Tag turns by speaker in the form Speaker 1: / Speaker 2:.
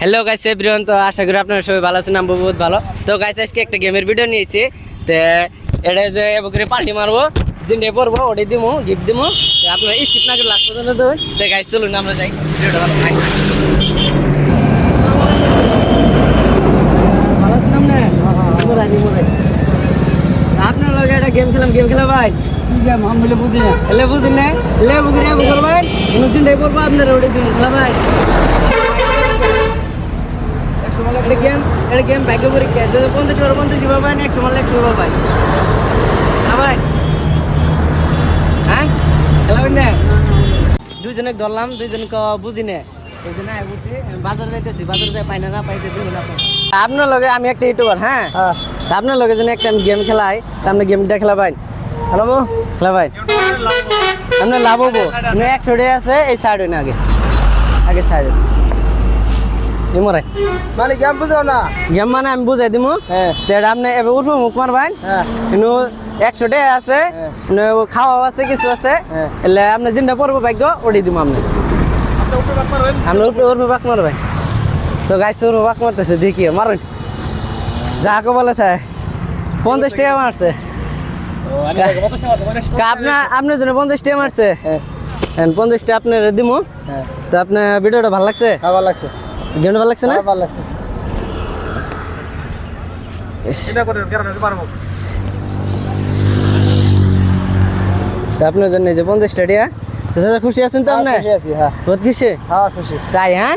Speaker 1: Hello guys everyone, তো আশা করি আপনারা সবাই ভালো আছেন। আমি বহুত ভালো। তো গাইস আজকে একটা গেমের ভিডিও নিয়েছি। তো এটা যে এবারে পাল্টি মারবো, দিনটা পড়বো, ওটাই দিমু, গিফট দিমু। আপনারা স্কিপ না করে লাস্ট পর্যন্ত দেবেন। তো গাইস চলুন আমরা যাই, ভিডিওটা ভালো লাগে। ভালো আছেন আপনি? আপনার লগে একটা গেম খেলা ভাই। এলে বুঝিন না, এলে বুঝিন না বুঝল ভাই। দিনটাই পড়বো আপনারা, ওটাই দিন খেলা ভাই। এটা গেম ভাগ্য পরীক্ষা। 50 পাবেন, 100 মারলে 100 পাবেন। না ভাই, হ্যাঁ খেলাবেন না? দুইজনে ধরলাম, দুইজনকে বুঝি না, এই জন্য বুঝি বাজারে যাইতেছি। বাজারে যাই পাই না পাইতে দিবেন আপনার লগে। আমি একটা ইউটিউবার, হ্যাঁ আপনার লগে যেন একটা গেম খেলাই, তা আপনি গেমটা খেলাবেন। খেলাবো, খেলাবেন আপনার লাভ হবো। 100 টাকা আছে এই সাইড না, আগে সাইড
Speaker 2: মানে গেম বুঝো না,
Speaker 1: গেম মানে আমি বুঝাই দিমু। আপনি এবার উঠবো, মুখ মারবেন। কিন্তু 100 টাকা আছে, খাওয়া আছে, কিছু আছে। এলে আপনি যেটা পড়বো ভাগ্য ওটাই দিব। আপনি আমরা উঠবো বাক মারবেন। তো গাছ উঠবো বাক মারতেছে, দেখি মারুন যাকে বলে থাকে। 50 টাকা মারছে আপনার জন্য। 50 টাকা মারছে, 50 টাকা আপনার দিমু। তো আপনার ভিডিওটা ভালো লাগছে?
Speaker 2: ভালো লাগছে।
Speaker 1: গেমটা ভালো লাগছে না?
Speaker 2: ভালো লাগছে।
Speaker 1: তা আপনার জন্য যে 50 টাকা, খুশি আছেন তো? আপনি
Speaker 2: খুশি আছি, হ্যাঁ
Speaker 1: বহুত খুশি?
Speaker 2: হ্যাঁ খুশি।
Speaker 1: তাই হ্যাঁ।